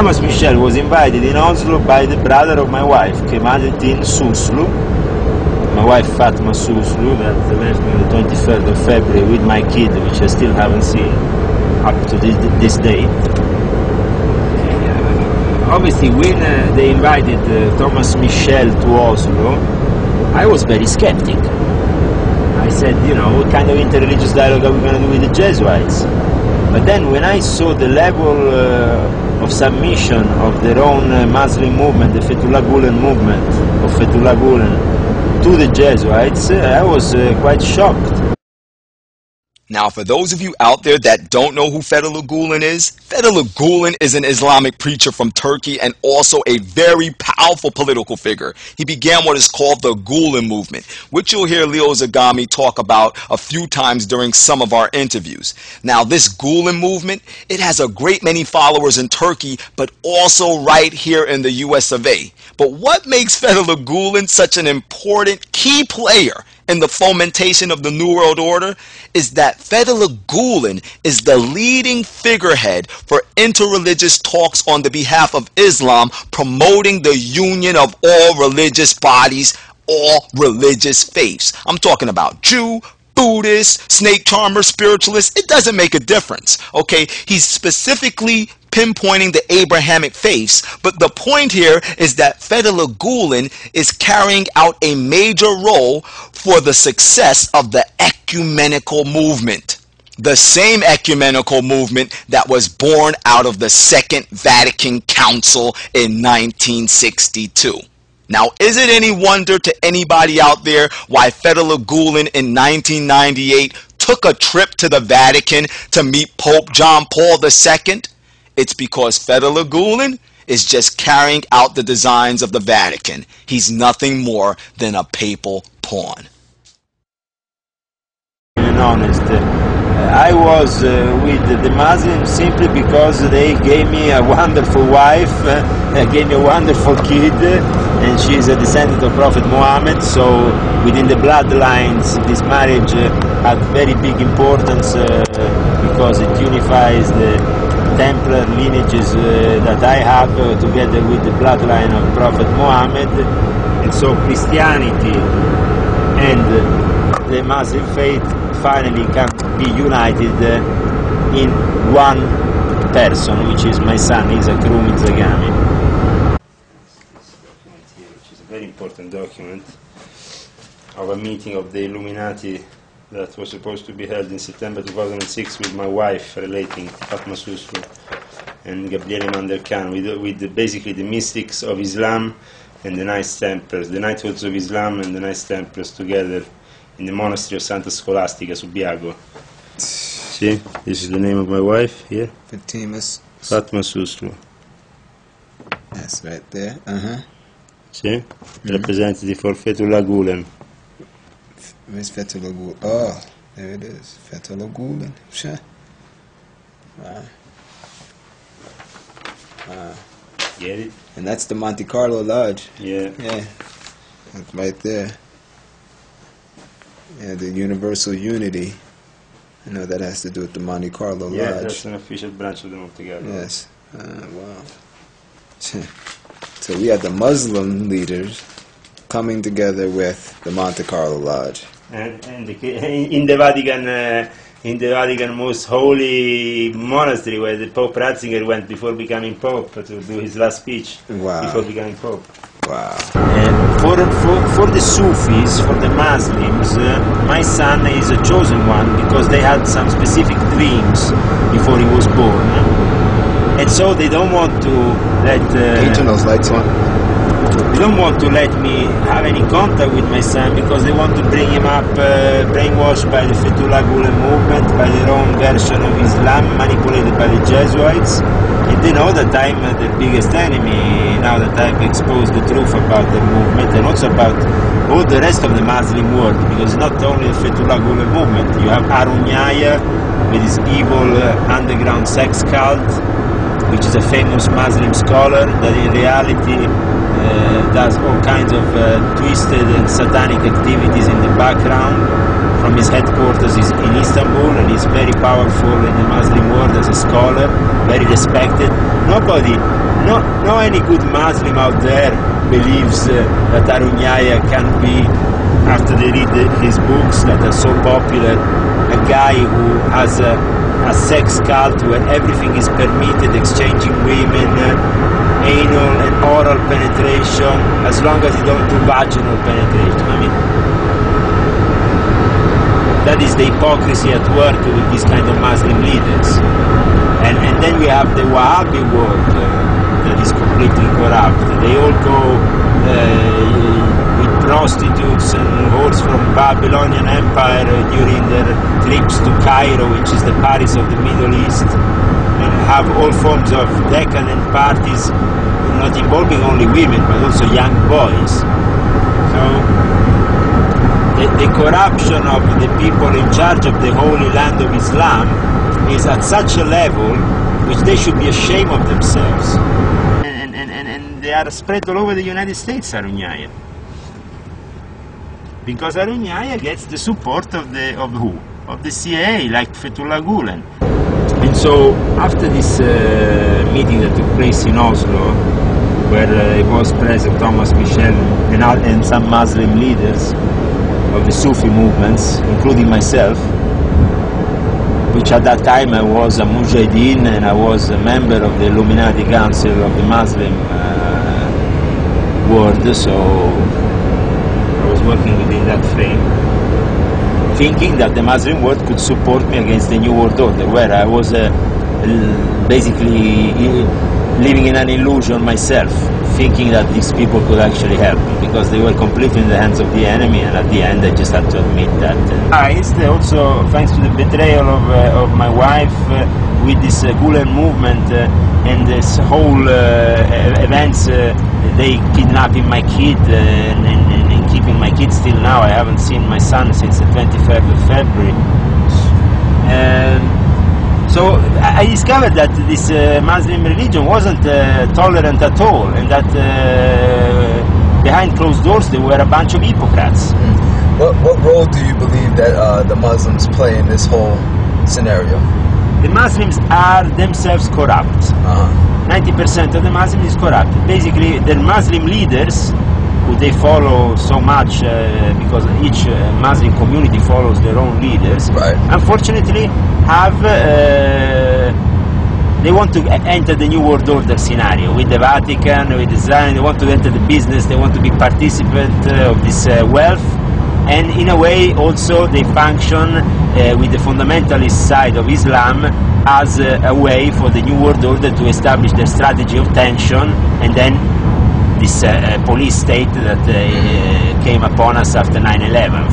Thomas Michel was invited in Oslo by the brother of my wife, Kemalettin Suslu. My wife Fatma Suslu, that left me on the 23rd of February with my kid, which I still haven't seen up to this day. Obviously, when they invited Thomas Michel to Oslo, I was very skeptic. I said, you know, what kind of interreligious dialogue are we going to do with the Jesuits? But then when I saw the level of submission of their own Muslim movement, the Fethullah Gulen movement of Fethullah Gulen, to the Jesuits, I was quite shocked. Now, for those of you out there that don't know who Fethullah Gulen is an Islamic preacher from Turkey and also a very powerful political figure. He began what is called the Gulen movement, which you'll hear Leo Zagami talk about a few times during some of our interviews. Now, this Gulen movement, it has a great many followers in Turkey, but also right here in the US of A. But what makes Fethullah Gulen such an important key player in the fomentation of the New World Order is that Fethullah Gulen is the leading figurehead for interreligious talks on the behalf of Islam, promoting the union of all religious bodies, all religious faiths. I'm talking about Jew, Buddhist, snake charmer, spiritualist. It doesn't make a difference, okay? He's specifically pinpointing the Abrahamic faiths, but the point here is that Fethullah Gulen is carrying out a major role for the success of the ecumenical movement. The same ecumenical movement that was born out of the Second Vatican Council in 1962. Now, is it any wonder to anybody out there why Fethullah Gulen in 1998 took a trip to the Vatican to meet Pope John Paul II? It's because Fethullah Gulen is just carrying out the designs of the Vatican. He's nothing more than a papal pawn. And honest, I was with the Muslims simply because they gave me a wonderful wife, gave me a wonderful kid, and she is a descendant of Prophet Muhammad. So within the bloodlines, this marriage had very big importance because it unifies the Templar lineages that I have together with the bloodline of Prophet Muhammad. And so Christianity and the Muslim faith finally can be united in one person, which is my son, Isa Krumi Zagami. Which is a very important document of a meeting of the Illuminati that was supposed to be held in September 2006 with my wife, relating Fatma Suslu and Gabriele Mandelkhan, with basically the mystics of Islam and the Knights Templars, the Knighthoods of Islam and the Knights Templars together in the monastery of Santa Scholastica, Subiago. See, this is the name of my wife here. Fatma Suslu. That's right there. See, representative for Fethullah Gulen. Where's Fethullah Gulen? Oh, there it is. Fethullah Gulen. Sure. Wow. Wow. Get it? And that's the Monte Carlo Lodge. Yeah. Yeah. That's right there. Yeah, the Universal Unity. I know that has to do with the Monte Carlo Lodge. Yeah, that's an official branch of them altogether. Yes. Wow. So we had the Muslim leaders coming together with the Monte Carlo Lodge. And in the Vatican most holy monastery where the Pope Ratzinger went before becoming Pope to do his last speech. Wow. Before becoming Pope. Wow. For the Sufis, for the Muslims, my son is a chosen one because they had some specific dreams before he was born. And so they don't want to let... Turn those lights on. They don't want to let me have any contact with my son because they want to bring him up brainwashed by the Fethullah Gulen movement, by their own version of Islam, manipulated by the Jesuits. And they know that I'm their biggest enemy now that I've exposed the truth about the movement and also about all the rest of the Muslim world, because it's not only the Fethullah Gulen movement. You have Arunyaya with his evil underground sex cult, which is a famous Muslim scholar that in reality does all kinds of twisted and satanic activities in the background. From his headquarters is in Istanbul, and he's very powerful in the Muslim world as a scholar, very respected. Nobody no any good Muslim out there believes that Arunyaya can be, after they read his books that are so popular, a guy who has a sex cult where everything is permitted, exchanging women, anal and oral penetration, as long as you don't do vaginal penetration. I mean, that is the hypocrisy at work with these kind of Muslim leaders. And then we have the Wahhabi world that is completely corrupt. They all go with prostitutes and whores from Babylonian Empire during their trips to Cairo, which is the Paris of the Middle East, and have all forms of decadent parties, not involving only women but also young boys. So the corruption of the people in charge of the Holy Land of Islam is at such a level which they should be ashamed of themselves. And they are spread all over the United States, Arunyaya. Because Arunyaya gets the support of who? Of the CIA, like Fethullah Gulen. And so after this meeting that took place in Oslo, where it was present Thomas Michel and some Muslim leaders of the Sufi movements, including myself, which at that time I was a Mujahideen and I was a member of the ILLUMINATI Council of the Muslim world, so I was working within that frame, thinking that the Muslim world could support me against the New World Order, where I was basically living in an illusion myself, thinking that these people could actually help me, because they were completely in the hands of the enemy, and at the end I just had to admit that. Also, thanks to the betrayal of my wife with this Gulen movement and this whole events, they kidnapping my kid and keeping my kid still now. I haven't seen my son since the 23rd of February. So I discovered that this Muslim religion wasn't tolerant at all, and that behind closed doors there were a bunch of hypocrites. What role do you believe that the Muslims play in this whole scenario? The Muslims are themselves corrupt. 90% of the Muslims is corrupt. Basically, the Muslim leaders, who they follow so much because each Muslim community follows their own leaders, right, unfortunately have they want to enter the New World Order scenario with the Vatican, with Israel. They want to enter the business, they want to be participant of this wealth, and in a way also they function with the fundamentalist side of Islam as a way for the New World Order to establish their strategy of tension, and then this police state that came upon us after 9/11.